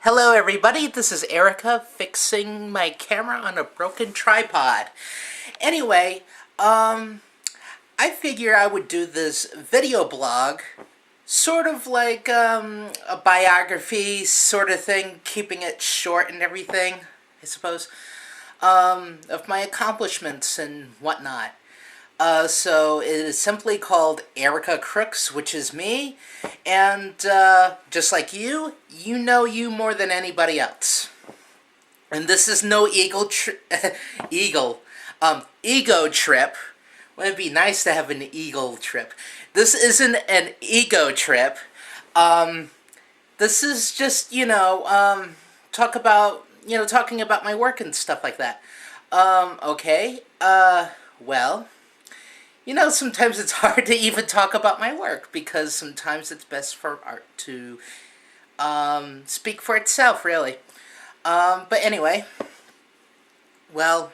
Hello everybody, this is Erica fixing my camera on a broken tripod. Anyway, I figure I would do this video blog, sort of like a biography sort of thing, keeping it short and everything, I suppose, of my accomplishments and whatnot. So it is simply called Erica Crooks, which is me, and just like you know you more than anybody else. And this is no ego trip. Wouldn't it be nice to have an eagle trip? This isn't an ego trip. This is just, talking about my work and stuff like that. Okay, well, sometimes it's hard to even talk about my work, because sometimes it's best for art to speak for itself, really. But anyway, well,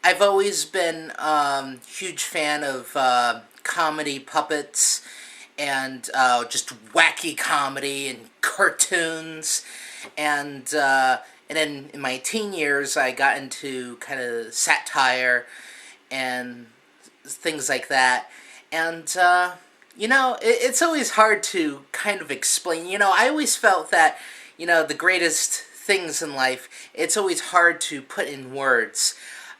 I've always been a huge fan of comedy puppets and just wacky comedy and cartoons, and then in my teen years I got into kind of satire and things like that. And it's always hard to kind of explain. I always felt that the greatest things in life, it's always hard to put in words.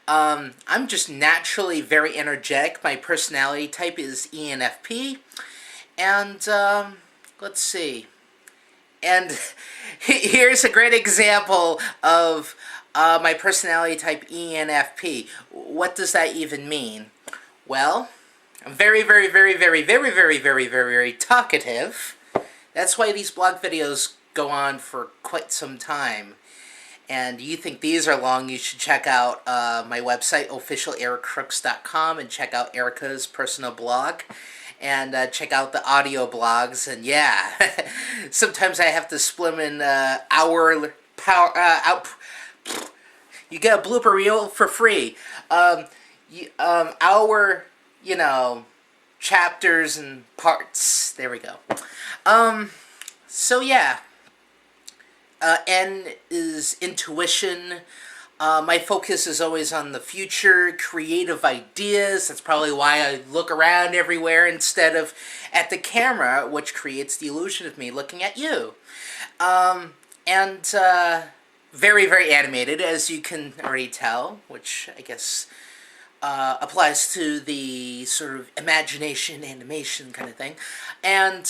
I'm just naturally very energetic. My personality type is ENFP, and let's see, and here's a great example of my personality type, ENFP. What does that even mean? Well, I'm very, very, very, very, very, very, very, very, very talkative. That's why these blog videos go on for quite some time. And you think these are long, you should check out my website, officialericacrooks.com, and check out Erica's personal blog. And check out the audio blogs. And yeah, sometimes I have to split them in hour power out. You get a blooper reel for free. Our, chapters and parts. There we go. So yeah. N is intuition. My focus is always on the future, creative ideas. That's probably why I look around everywhere instead of at the camera, which creates the illusion of me looking at you. And very, very animated, as you can already tell, which I guess applies to the sort of imagination, animation kind of thing. And,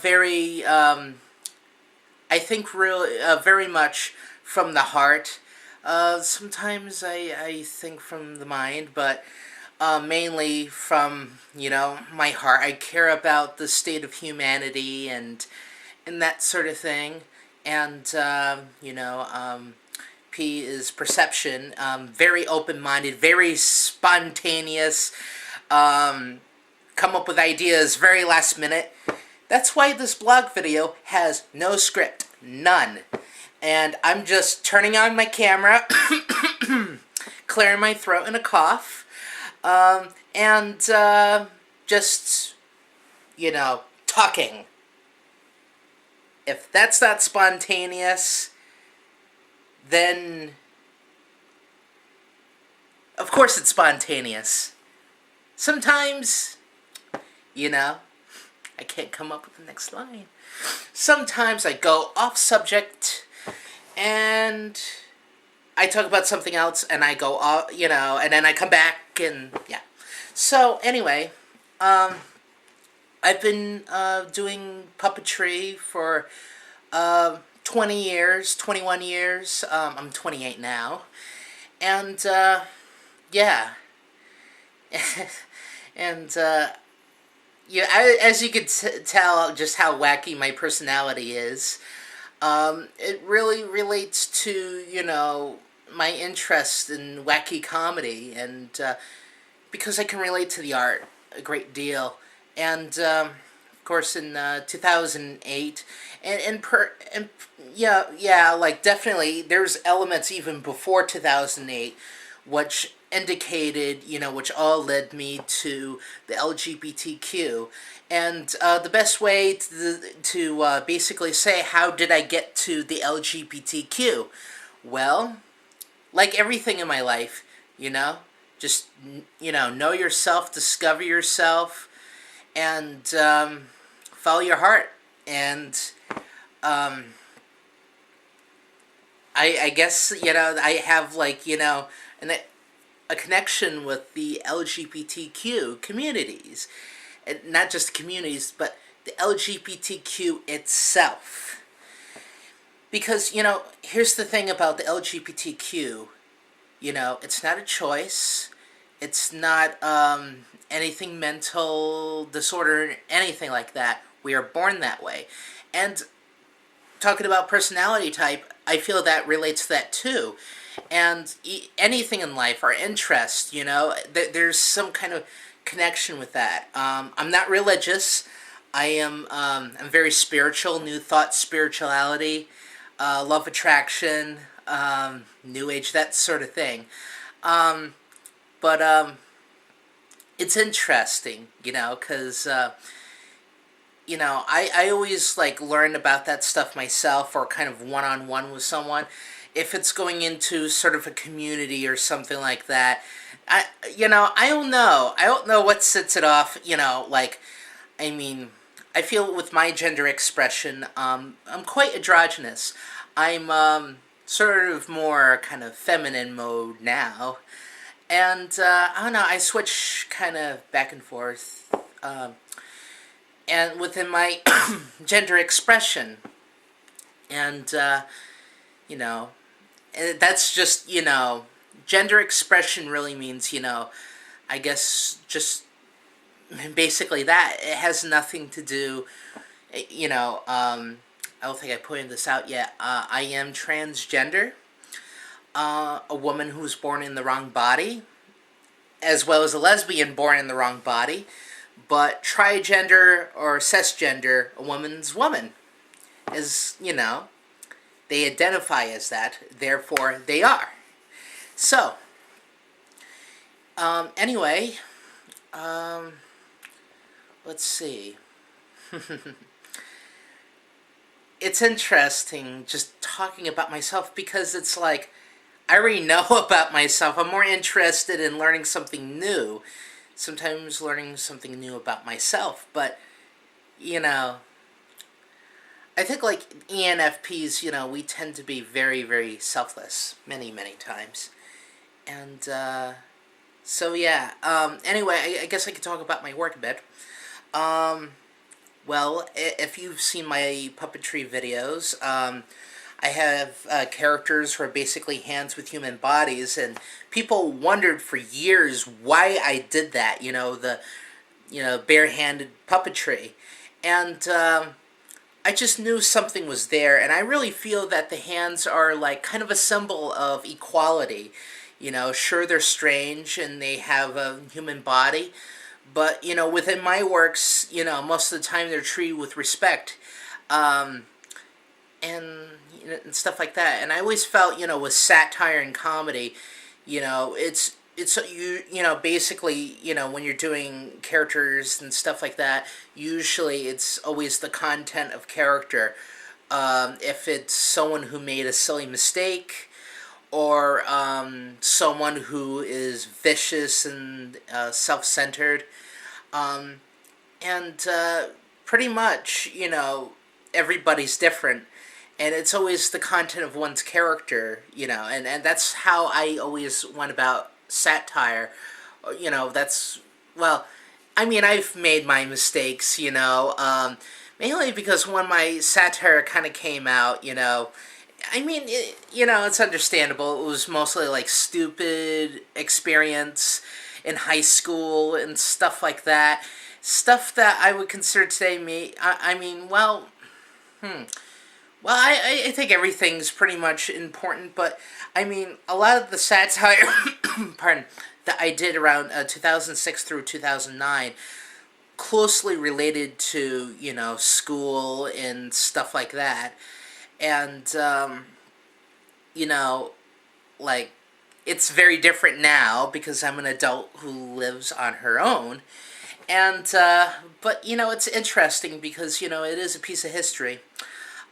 very, I think really, very much from the heart. Sometimes I think from the mind, but mainly from, my heart. I care about the state of humanity and that sort of thing. And, P is perception, very open-minded, very spontaneous, come up with ideas very last minute. That's why this blog video has no script, none. And I'm just turning on my camera, clearing my throat in a cough, and just, talking. If that's not spontaneous, then of course it's spontaneous. Sometimes, I can't come up with the next line. Sometimes I go off subject and I talk about something else and I go off, and then I come back and yeah. So anyway, I've been doing puppetry for 20 years, 21 years. I'm 28 now. And yeah. And as you could tell just how wacky my personality is, it really relates to, my interest in wacky comedy, and because I can relate to the art a great deal. And of course in 2008, like definitely there's elements even before 2008 which indicated, which all led me to the LGBTQ. And the best way to basically say, how did I get to the LGBTQ? Well, like everything in my life, just, know yourself, discover yourself, and follow your heart. And I guess, I have, like, a connection with the LGBTQ communities. And not just communities, but the LGBTQ itself. Because, here's the thing about the LGBTQ. It's not a choice. It's not anything mental disorder, anything like that. We are born that way. And talking about personality type, I feel that relates to that too. And anything in life, our interest, there's some kind of connection with that. I'm not religious. I'm very spiritual, New Thought spirituality, love attraction, New Age, that sort of thing. But it's interesting, because I always, like, learn about that stuff myself, or kind of one-on-one with someone. If it's going into sort of a community or something like that, I don't know. I don't know what sets it off, I feel with my gender expression, I'm quite androgynous. I'm sort of more kind of feminine mode now. And, I don't know, I switch kind of back and forth. And within my gender expression. And, that's just, gender expression really means, I guess just basically that. It has nothing to do, I don't think I pointed this out yet. I am transgender, a woman who was born in the wrong body, as well as a lesbian born in the wrong body. But trigender or cisgender, a woman's woman, as, they identify as that, therefore they are. So, anyway, let's see. It's interesting just talking about myself, because it's like, I already know about myself. I'm more interested in learning something new. Sometimes learning something new about myself, but, I think, like, ENFPs, we tend to be very, very selfless, many, many times. And, so yeah, anyway, I guess I could talk about my work a bit. Well, if you've seen my puppetry videos, I have characters who are basically hands with human bodies, and people wondered for years why I did that, the barehanded puppetry. And I just knew something was there, and I really feel that the hands are like kind of a symbol of equality. Sure, they're strange and they have a human body, but, within my works, most of the time they're treated with respect. And and stuff like that. And I always felt, with satire and comedy, it's basically, when you're doing characters and stuff like that, usually it's always the content of character. If it's someone who made a silly mistake, or someone who is vicious and self-centered, and pretty much, everybody's different. And it's always the content of one's character, and that's how I always went about satire. Well, I've made my mistakes, mainly because when my satire kind of came out, it's understandable. It was mostly like stupid experience in high school and stuff like that. Stuff that I would consider today well, I think everything's pretty much important, but, a lot of the satire, pardon, that I did around 2006 through 2009 closely related to, school and stuff like that. And, like, it's very different now because I'm an adult who lives on her own. And, but, it's interesting because, it is a piece of history.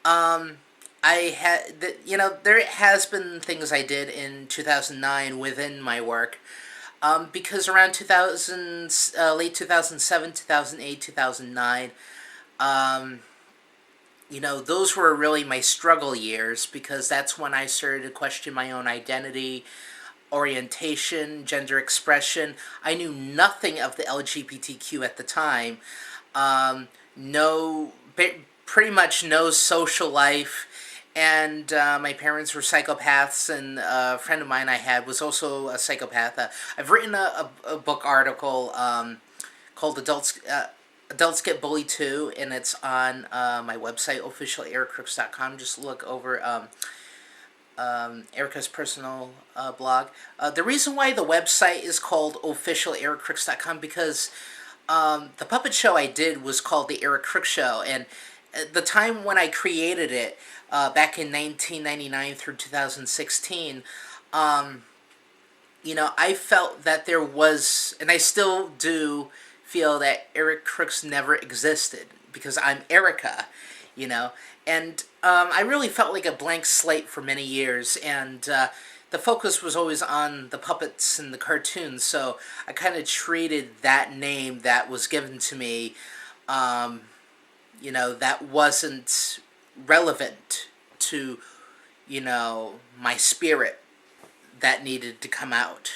I had, there has been things I did in 2009 within my work. Because around 2000, late 2007, 2008, 2009, those were really my struggle years because that's when I started to question my own identity, orientation, gender expression. I knew nothing of the LGBTQ at the time. No, pretty much no social life. And my parents were psychopaths, and a friend of mine I had was also a psychopath. I've written a book article called Adults Get Bullied Too, and it's on my website, officialericrooks.com. Just look over Erica's personal blog. The reason why the website is called officialericrooks.com because the puppet show I did was called The Eric Crooks Show, and at the time when I created it, back in 1999 through 2016, I felt that there was, and I still do feel that Eric Crooks never existed because I'm Erica, and I really felt like a blank slate for many years, and the focus was always on the puppets and the cartoons, so I kind of treated that name that was given to me, that wasn't relevant to, my spirit that needed to come out.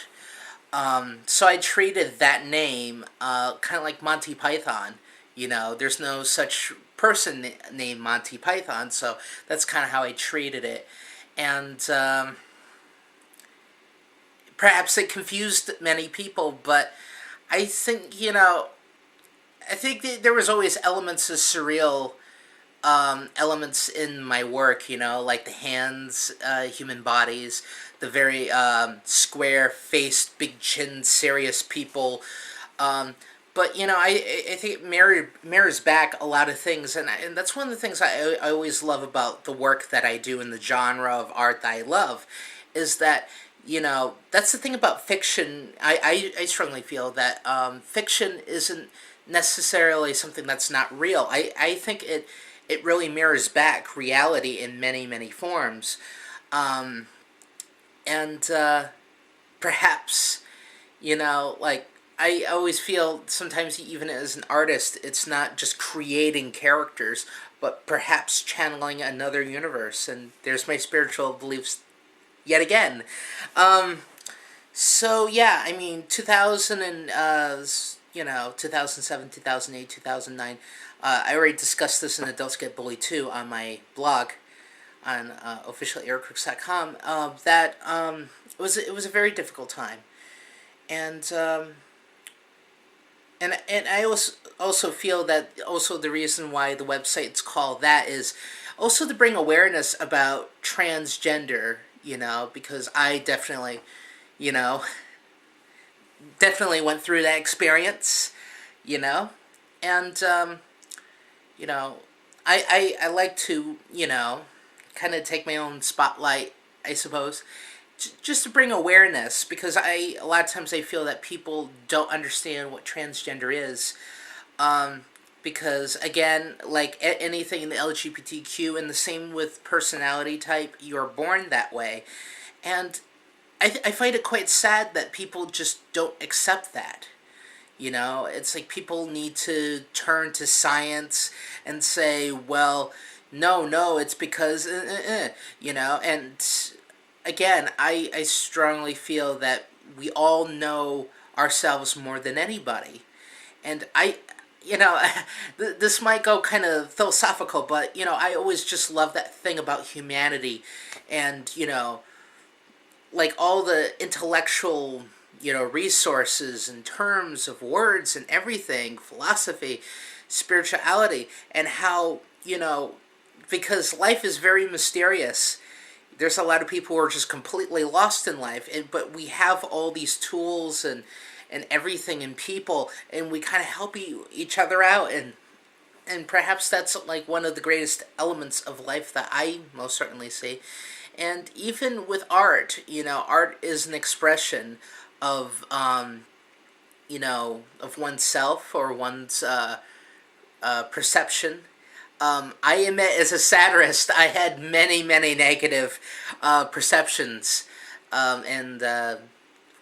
So I treated that name kind of like Monty Python. There's no such person named Monty Python, so that's kind of how I treated it. And perhaps it confused many people, but I think, there was always elements of surreal elements in my work, like the hands, human bodies, the very square-faced, big-chin, serious people. But, I think it mirrors back a lot of things, and that's one of the things I always love about the work that I do in the genre of art that I love, is that, that's the thing about fiction. I strongly feel that fiction isn't necessarily something that's not real. I think it really mirrors back reality in many, many forms. And perhaps, I always feel sometimes even as an artist, it's not just creating characters, but perhaps channeling another universe. And there's my spiritual beliefs yet again. So yeah, 2000 and, 2007, 2008, 2009, I already discussed this in Adults Get Bullied Too on my blog on officialericrooks.com, that it was a very difficult time. And I also feel that also the reason why the website's called that is also to bring awareness about transgender, because I definitely, definitely went through that experience, and, I like to, kind of take my own spotlight, I suppose, just to bring awareness, because a lot of times I feel that people don't understand what transgender is, because, again, like anything in the LGBTQ, and the same with personality type, you're born that way, and I find it quite sad that people just don't accept that. It's like people need to turn to science and say, well, no, it's because, and again, I strongly feel that we all know ourselves more than anybody. And this might go kind of philosophical, but, I always just love that thing about humanity and, like all the intellectual, resources in terms of words and everything, philosophy, spirituality, and how, because life is very mysterious. There's a lot of people who are just completely lost in life, but we have all these tools and everything in people, and we kind of help each other out, and perhaps that's like one of the greatest elements of life that I most certainly see. And even with art, art is an expression of, of oneself or one's perception. I admit, as a satirist, I had many, many negative perceptions. And, of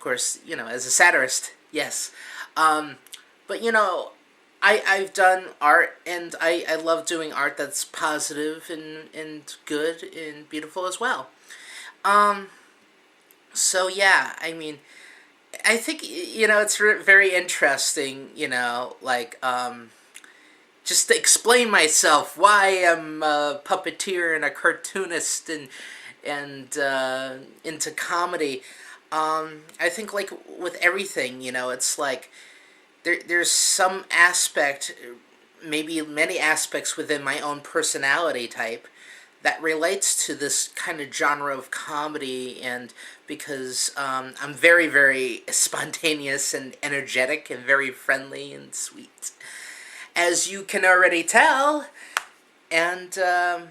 course, as a satirist, yes. But, I've done art, and I love doing art that's positive and good and beautiful as well. Um, so, yeah, I mean, I think, it's very interesting, just to explain myself why I'm a puppeteer and a cartoonist and into comedy. I think, like, with everything, it's like there's some aspect, maybe many aspects within my own personality type that relates to this kind of genre of comedy, and because I'm very, very spontaneous and energetic and very friendly and sweet, as you can already tell, and and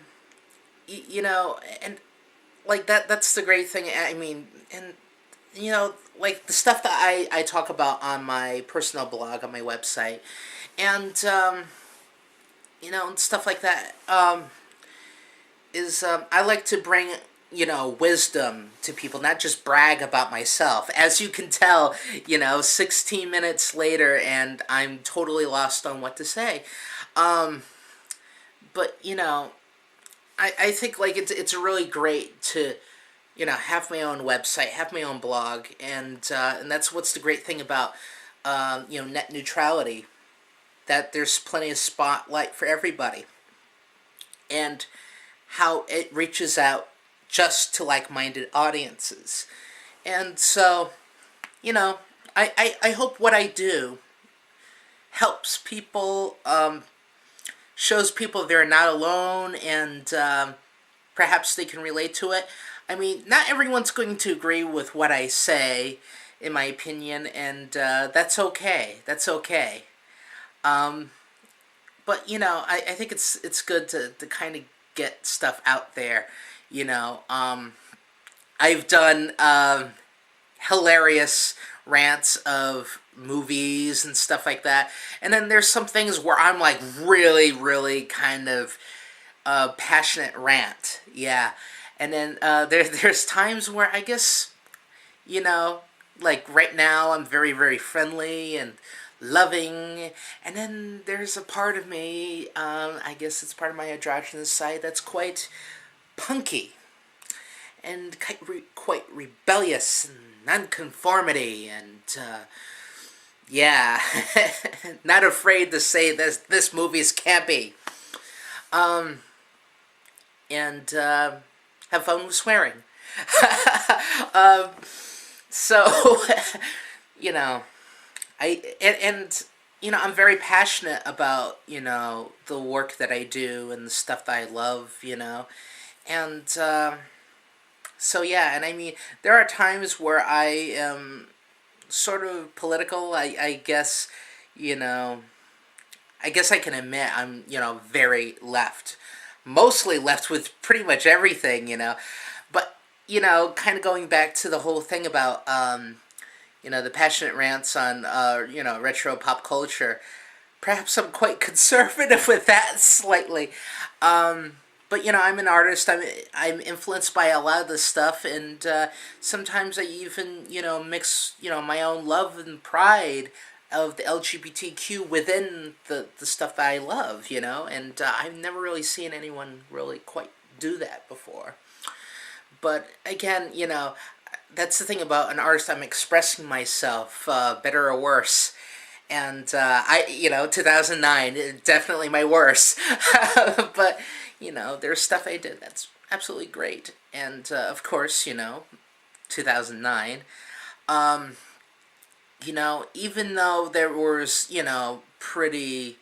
like that's the great thing. I mean, and like the stuff that I talk about on my personal blog on my website, and and stuff like that, is I like to bring wisdom to people, not just brag about myself. As you can tell, 16 minutes later, and I'm totally lost on what to say. But I think, like, it's really great to have my own website, have my own blog, and that's what's the great thing about net neutrality, that there's plenty of spotlight for everybody, and how it reaches out just to like-minded audiences. And so, I hope what I do helps people, shows people they're not alone, and perhaps they can relate to it. I mean, not everyone's going to agree with what I say, in my opinion, and that's okay. That's okay. But, I think it's good to kind of get stuff out there. I've done hilarious rants of movies and stuff like that, and then there's some things where I'm like really, really kind of passionate rant, yeah. And then there's times where I guess, like right now I'm very, very friendly and loving, and then there's a part of me, I guess it's part of my androgynous side, that's quite punky and quite rebellious and nonconformity, and yeah, not afraid to say this movie's campy, and have fun with swearing. So, I'm very passionate about, the work that I do and the stuff that I love, and, so yeah, and I mean, there are times where I am sort of political, I guess, I guess I can admit I'm, very left. Mostly left with pretty much everything, but, kind of going back to the whole thing about, the passionate rants on, retro pop culture. Perhaps I'm quite conservative with that slightly. But, I'm an artist. I'm influenced by a lot of this stuff, and sometimes I even, mix, my own love and pride of the LGBTQ within the stuff that I love, and I've never really seen anyone really quite do that before. But again, that's the thing about an artist. I'm expressing myself, better or worse. And 2009, definitely my worst. But, there's stuff I did that's absolutely great. And, of course, 2009, even though there was, pretty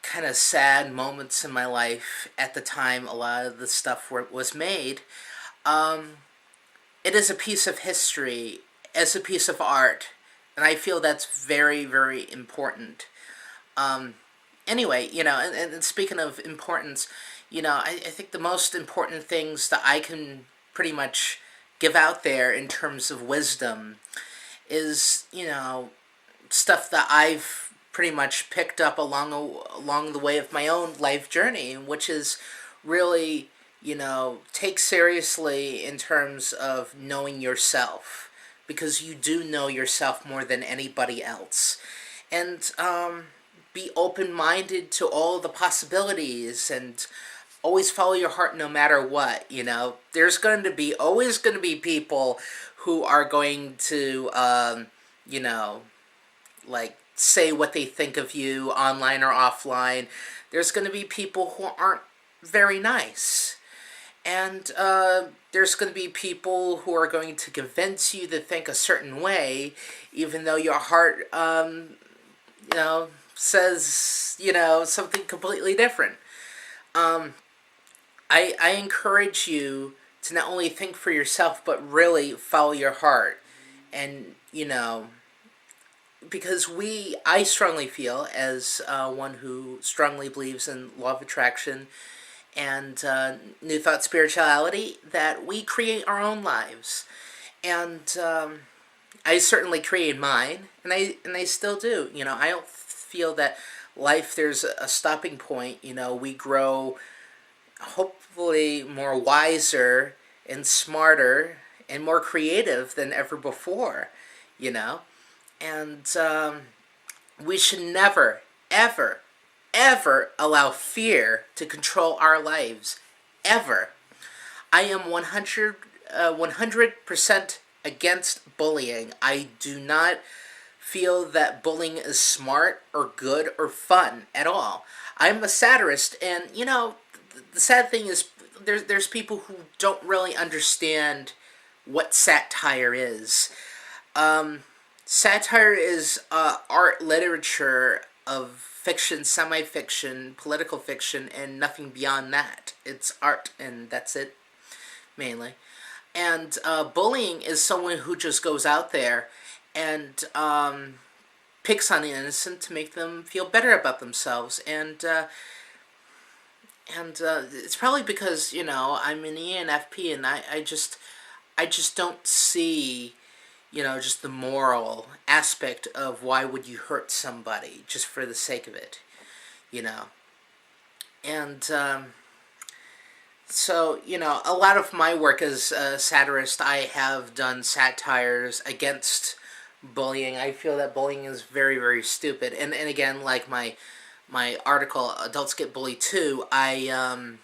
kind of sad moments in my life at the time a lot of the stuff was made, it is a piece of history as a piece of art, and I feel that's very, very important. Anyway, and speaking of importance, I think the most important things that I can pretty much give out there in terms of wisdom is, stuff that I've pretty much picked up along the way of my own life journey, which is really, take seriously in terms of knowing yourself, because you do know yourself more than anybody else. And be open-minded to all the possibilities, and always follow your heart no matter what. There's always going to be people who are going to, like, say what they think of you online or offline. There's going to be people who aren't very nice. And there's going to be people who are going to convince you to think a certain way, even though your heart, says, something completely different. I encourage you to not only think for yourself, but really follow your heart. And, because I strongly feel, as one who strongly believes in law of attraction and New Thought spirituality, that we create our own lives. And I certainly created mine, and I still do. I don't feel that life, there's a stopping point. We grow, hopefully, more wiser and smarter and more creative than ever before, And we should never, ever, ever allow fear to control our lives. Ever. I am 100% against bullying. I do not feel that bullying is smart or good or fun at all. I'm a satirist, and, the sad thing is there's people who don't really understand what satire is. Satire is art, literature of fiction, semi-fiction, political fiction, and nothing beyond that. It's art, and that's it, mainly. And bullying is someone who just goes out there and picks on the innocent to make them feel better about themselves. And it's probably because, I'm an ENFP, and I just don't see, just the moral aspect of why would you hurt somebody just for the sake of it, And so, a lot of my work as a satirist, I have done satires against bullying. I feel that bullying is very, very stupid. And again, like my article, Adults Get Bullied Too, I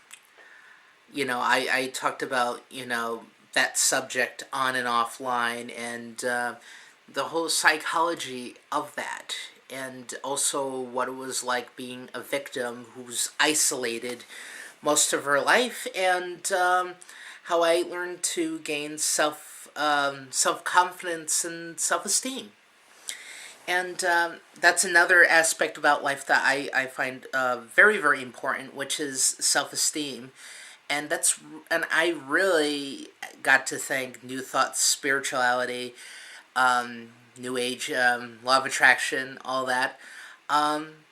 talked about, that subject on and offline, and the whole psychology of that, and also what it was like being a victim who's isolated most of her life, and how I learned to gain self-confidence and self-esteem. And that's another aspect about life that I find very, very important, which is self-esteem. And I really got to thank New Thought spirituality, New Age, law of attraction, all that,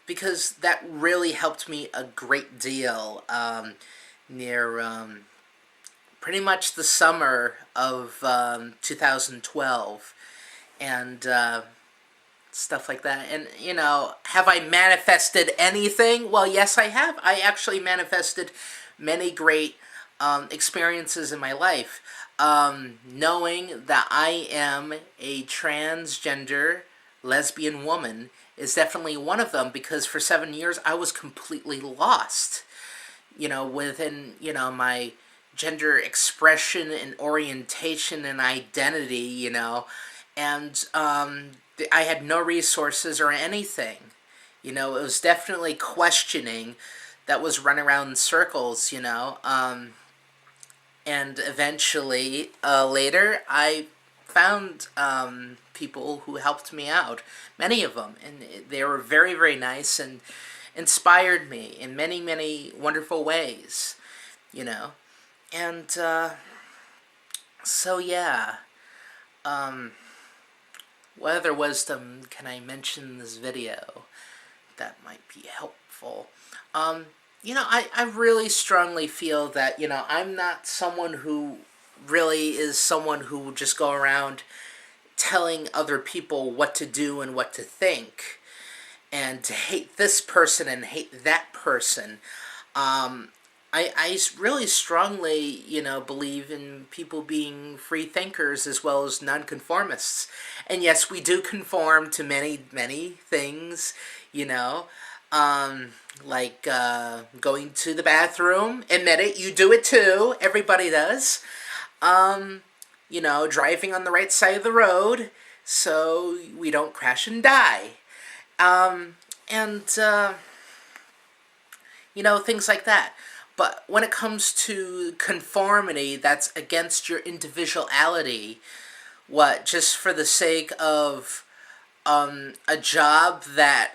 because that really helped me a great deal near pretty much the summer of 2012, and stuff like that. And, have I manifested anything? Well, yes, I have. I actually manifested many great experiences in my life. Knowing that I am a transgender lesbian woman is definitely one of them, because for 7 years I was completely lost, within, my gender expression and orientation and identity, and I had no resources or anything. It was definitely questioning that was run around in circles, and eventually, later, I found people who helped me out, many of them, and they were very, very nice and inspired me in many, many wonderful ways, and so yeah, what other wisdom can I mention in this video that might be helpful? I really strongly feel that, I'm not someone who really is someone who will just go around telling other people what to do and what to think, and to hate this person and hate that person. Um, I really strongly, believe in people being free thinkers as well as nonconformists. And yes, we do conform to many, many things, you know. Like going to the bathroom. Admit it, you do it too. Everybody does. Driving on the right side of the road so we don't crash and die. And things like that. But when it comes to conformity that's against your individuality, what, just for the sake of a job that,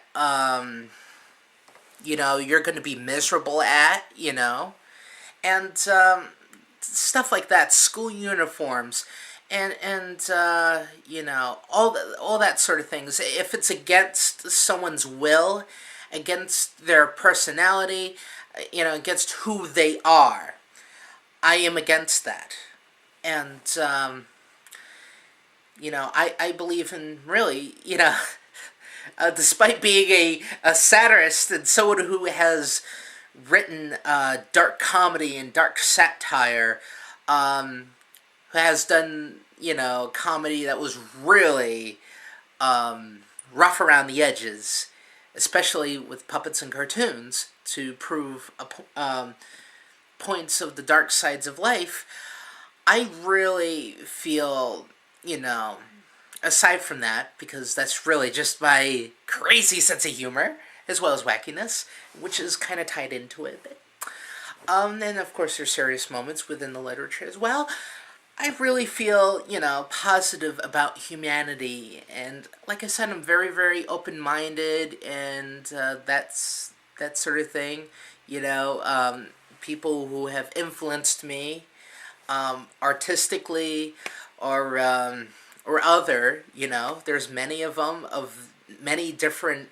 you're going to be miserable at, and stuff like that, school uniforms, and all that sort of things. If it's against someone's will, against their personality, against who they are, I am against that. And I believe in, really, despite being a satirist and someone who has written dark comedy and dark satire, who has done, comedy that was really rough around the edges, especially with puppets and cartoons, to prove points of the dark sides of life. I really feel, aside from that, because that's really just my crazy sense of humor, as well as wackiness, which is kind of tied into it a bit. And of course there's serious moments within the literature as well. I really feel, positive about humanity, and like I said, I'm very, very open-minded, and that's that sort of thing. People who have influenced me, artistically, or other, there's many of them, of many different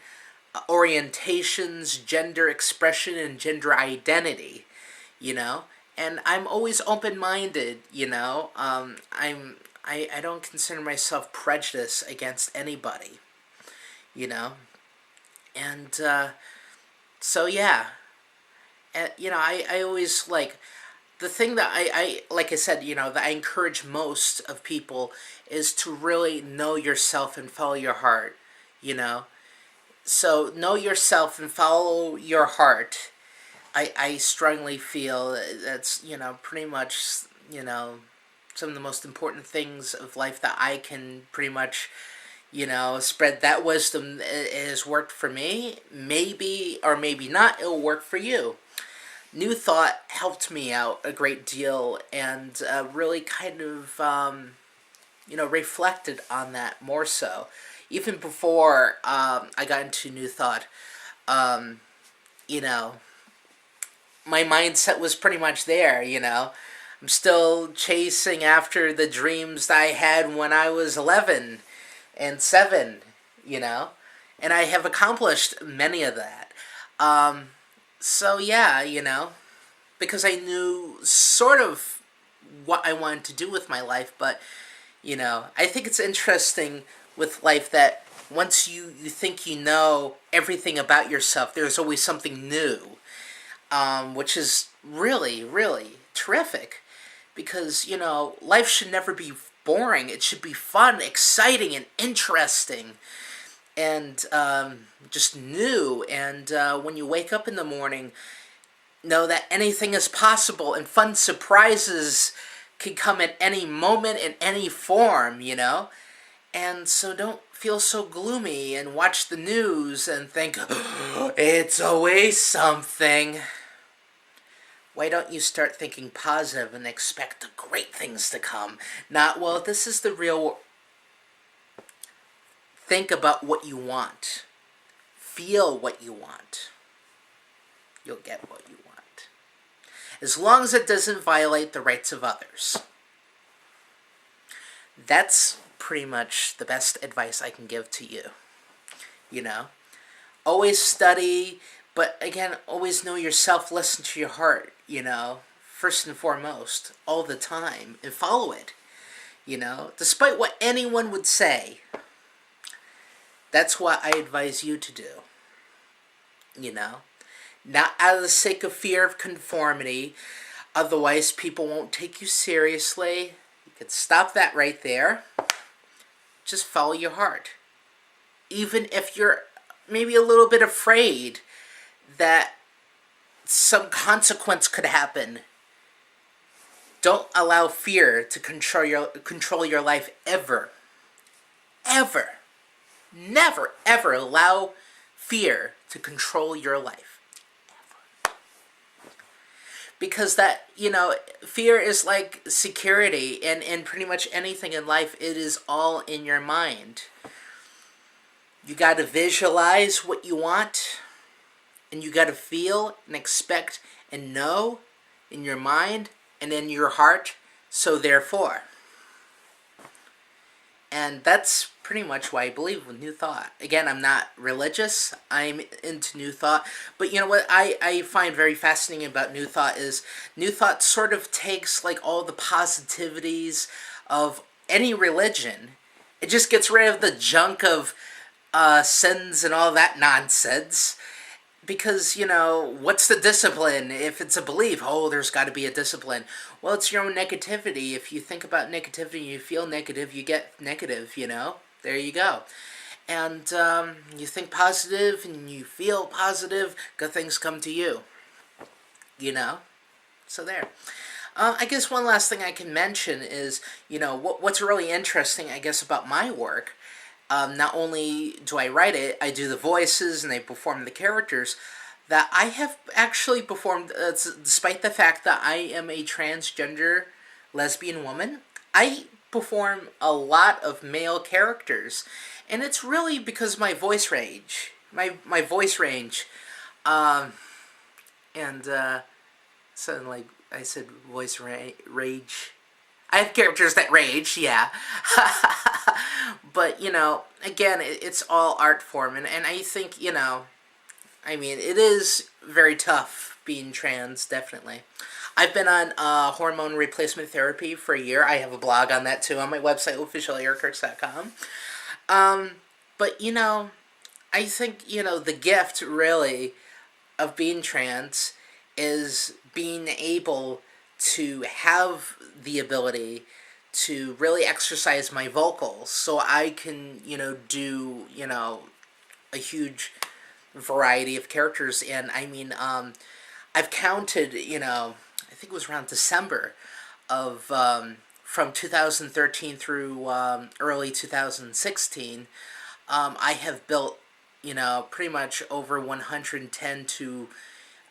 orientations, gender expression, and gender identity, and I'm always open-minded, I don't consider myself prejudiced against anybody, and so yeah, and I always, like, the thing that I like I said, that I encourage most of people is to really know yourself and follow your heart, so know yourself and follow your heart. I strongly feel that's, pretty much, some of the most important things of life that I can pretty much, spread that wisdom. It has worked for me. Maybe, or maybe not, it'll work for you. New Thought helped me out a great deal, and really kind of, reflected on that more so. Even before I got into New Thought, my mindset was pretty much there, I'm still chasing after the dreams that I had when I was 11 and 7, and I have accomplished many of that. So yeah, because I knew sort of what I wanted to do with my life, but, I think it's interesting with life that once you think you know everything about yourself, there's always something new. Which is really, really terrific, because, life should never be boring. It should be fun, exciting, and interesting, and just new. And when you wake up in the morning, know that anything is possible, and fun surprises can come at any moment, in any form, And so don't feel so gloomy and watch the news and think, oh, it's always something. Why don't you start thinking positive and expect the great things to come? Not, well, this is the real. Think about what you want. Feel what you want. You'll get what you want. As long as it doesn't violate the rights of others. That's pretty much the best advice I can give to you. Always study, but again, always know yourself, listen to your heart, first and foremost, all the time, and follow it. Despite what anyone would say, that's what I advise you to do. Not out of the sake of fear of conformity, otherwise people won't take you seriously. You could stop that right there. Just follow your heart. Even if you're maybe a little bit afraid that some consequence could happen, don't allow fear to control your life ever. Ever. Never, ever allow fear to control your life. Ever. Because fear is like security, and in pretty much anything in life, it is all in your mind. You got to visualize what you want, and you got to feel and expect and know in your mind and in your heart, so therefore. And that's pretty much why I believe with New Thought. Again, I'm not religious. I'm into New Thought. But you know what I find very fascinating about New Thought is New Thought sort of takes like all the positivities of any religion. It just gets rid of the junk of sins and all that nonsense. Because, what's the discipline? If it's a belief, there's got to be a discipline. Well, it's your own negativity. If you think about negativity and you feel negative, you get negative, There you go. And you think positive and you feel positive, good things come to you. So there. I guess one last thing I can mention is, what's really interesting, I guess, about my work. Not only do I write it, I do the voices and I perform the characters, that I have actually performed, despite the fact that I am a transgender lesbian woman, I perform a lot of male characters. And it's really because my voice range. My voice range. So like I said, voice rage. I have characters that rage, yeah. But, again, it's all art form. And I think, it is very tough being trans, definitely. I've been on hormone replacement therapy for a year. I have a blog on that, too, on my website, official.ericacrooks.com. But, I think, the gift, really, of being trans is being able to have the ability to really exercise my vocals so I can, do, a huge variety of characters. And I've counted, I think it was around December of, from 2013 through early 2016, I have built, pretty much over 110 to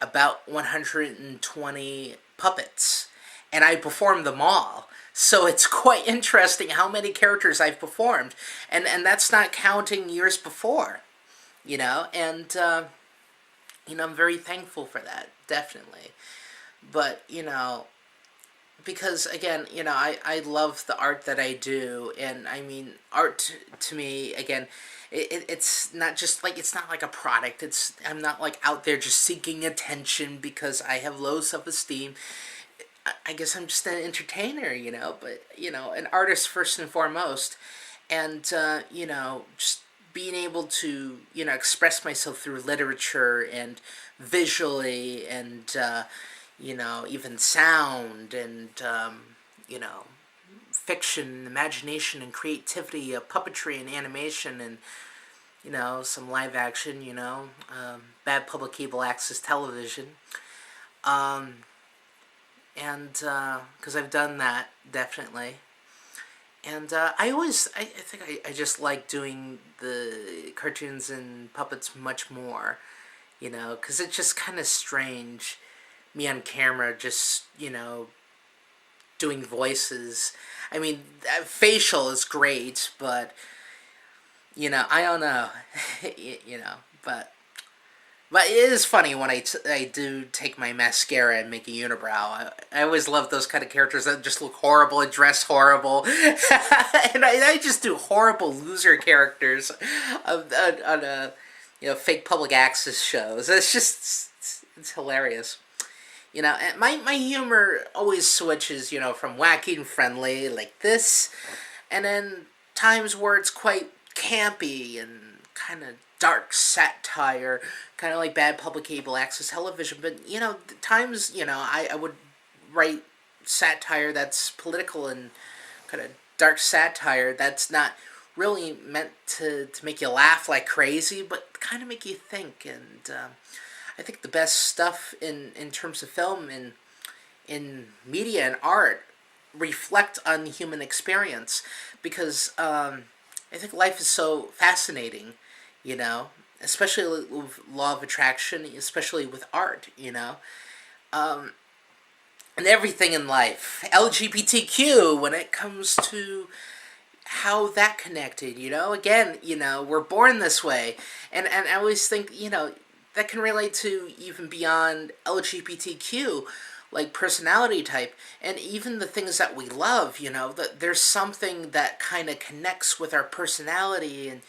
about 120 puppets. And I performed them all. So it's quite interesting how many characters I've performed. And that's not counting years before, And, I'm very thankful for that, definitely. But, because, again, I love the art that I do. And, art, to me, again, it's not just, like, it's not like a product. I'm not, like, out there just seeking attention because I have low self-esteem. I guess I'm just an entertainer, but, an artist first and foremost. And, just being able to, express myself through literature and visually and, even sound and, fiction, imagination and creativity, puppetry and animation and, some live action, bad public cable access television. And, because I've done that, definitely. And, I think I just like doing the cartoons and puppets much more, because it's just kind of strange, me on camera, just, doing voices. Facial is great, but, I don't know, But it is funny when I do take my mascara and make a unibrow. I always love those kind of characters that just look horrible and dress horrible. And I just do horrible loser characters on fake public access shows. It's hilarious. You know, and my humor always switches, you know, from wacky and friendly like this, and then times where it's quite campy and kind of dark satire, kind of like bad public cable access television. But, you know, times, you know, I would write satire that's political and kind of dark satire that's not really meant to make you laugh like crazy, but kind of make you think. And I think the best stuff in terms of film and in media and art reflect on human experience, because I think life is so fascinating, you know, especially with law of attraction, especially with art, you know, and everything in life. LGBTQ, when it comes to how that connected, you know, again, you know, we're born this way, and I always think, you know, that can relate to even beyond LGBTQ, like personality type, and even the things that we love, you know, that there's something that kind of connects with our personality, and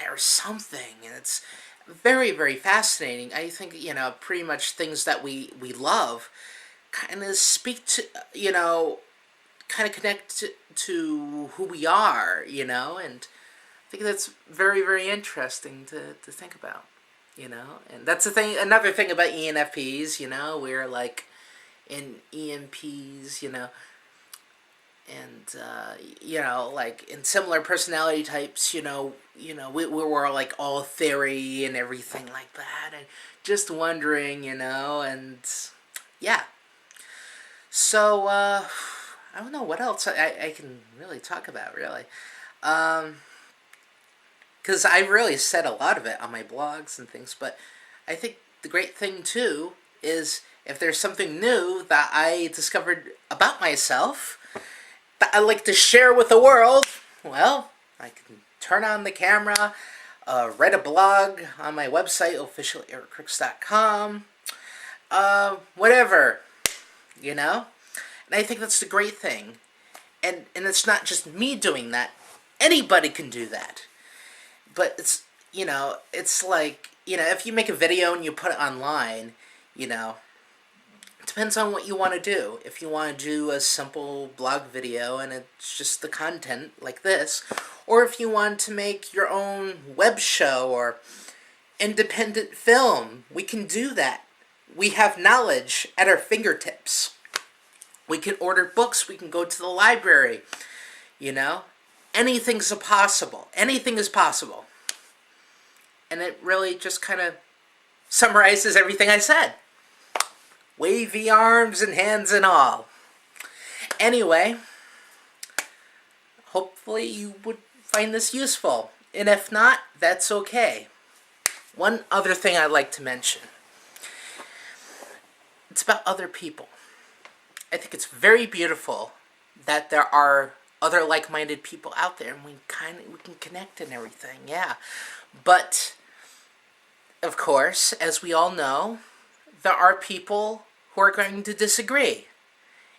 or something, and it's very, very fascinating. I think, you know, pretty much things that we love kind of speak to, you know, kind of connect to who we are, you know, and I think that's very, very interesting to think about, you know. And that's the thing, another thing about ENFPs, you know, we're like in EMPs, you know, and you know, like in similar personality types, you know, we were like all theory and everything like that, and just wondering, you know, and yeah. So I don't know what else I can really talk about, really. Because I really said a lot of it on my blogs and things, but I think the great thing, too, is if there's something new that I discovered about myself that I like to share with the world, well, I can turn on the camera, write a blog on my website, official.ericacrooks.com, whatever, you know? And I think that's the great thing. And it's not just me doing that. Anybody can do that. But it's, you know, it's like, you know, if you make a video and you put it online, you know, it depends on what you want to do. If you want to do a simple blog video and it's just the content like this, or if you want to make your own web show or independent film, we can do that. We have knowledge at our fingertips. We can order books, we can go to the library, you know? Anything's possible. Anything is possible. And it really just kind of summarizes everything I said. Wavy arms and hands and all. Anyway, hopefully you would find this useful. And if not, that's okay. One other thing I'd like to mention. It's about other people. I think it's very beautiful that there are other like-minded people out there, and we can connect and everything, yeah. But of course, as we all know, there are people who are going to disagree.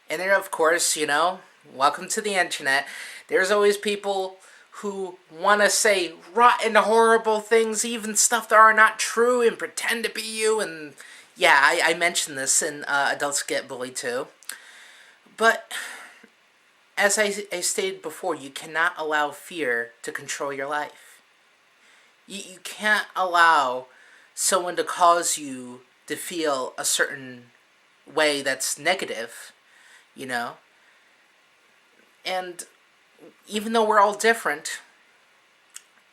And there, of course, you know, welcome to the internet. There's always people who want to say rotten, horrible things, even stuff that are not true, and pretend to be you. And yeah, I mentioned this in Adults Get Bullied Too. But as I stated before, you cannot allow fear to control your life. You can't allow someone to cause you to feel a certain way that's negative, you know. And even though we're all different,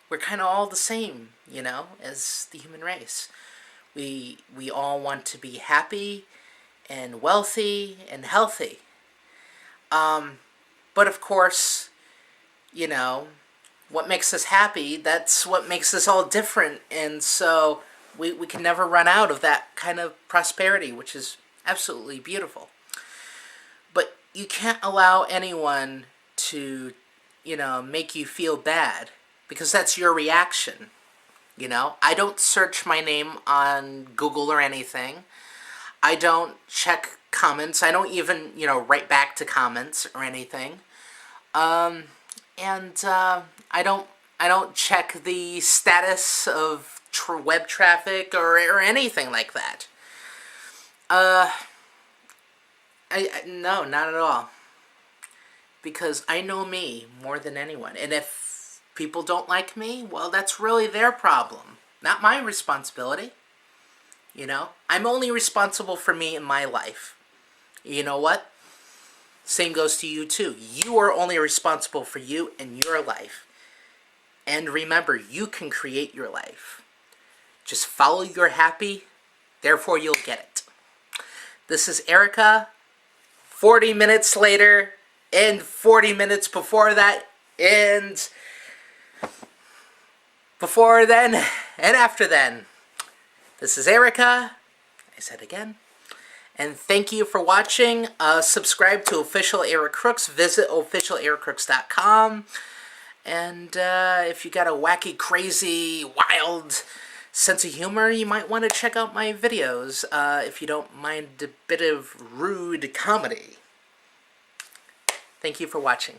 we're kind of all the same, you know, as the human race. We all want to be happy and wealthy and healthy. But of course, you know, what makes us happy, that's what makes us all different. And so we can never run out of that kind of prosperity, which is absolutely beautiful. But you can't allow anyone to, you know, make you feel bad, because that's your reaction. You know, I don't search my name on Google or anything. I don't check comments. I don't even, you know, write back to comments or anything. I don't check the status of web traffic or anything like that. No, not at all. Because I know me more than anyone. And if people don't like me, well, that's really their problem. Not my responsibility. You know? I'm only responsible for me in my life. You know what? Same goes to you too. You are only responsible for you and your life. And remember, you can create your life. Just follow your happy, therefore you'll get it. This is Erica. 40 minutes later, and 40 minutes before that, and before then, and after then. This is Erica. I said again. And thank you for watching. Subscribe to Official Erica Crooks. Visit officialericacrooks.com. And if you got a wacky, crazy, wild sense of humor, you might want to check out my videos if you don't mind a bit of rude comedy. Thank you for watching.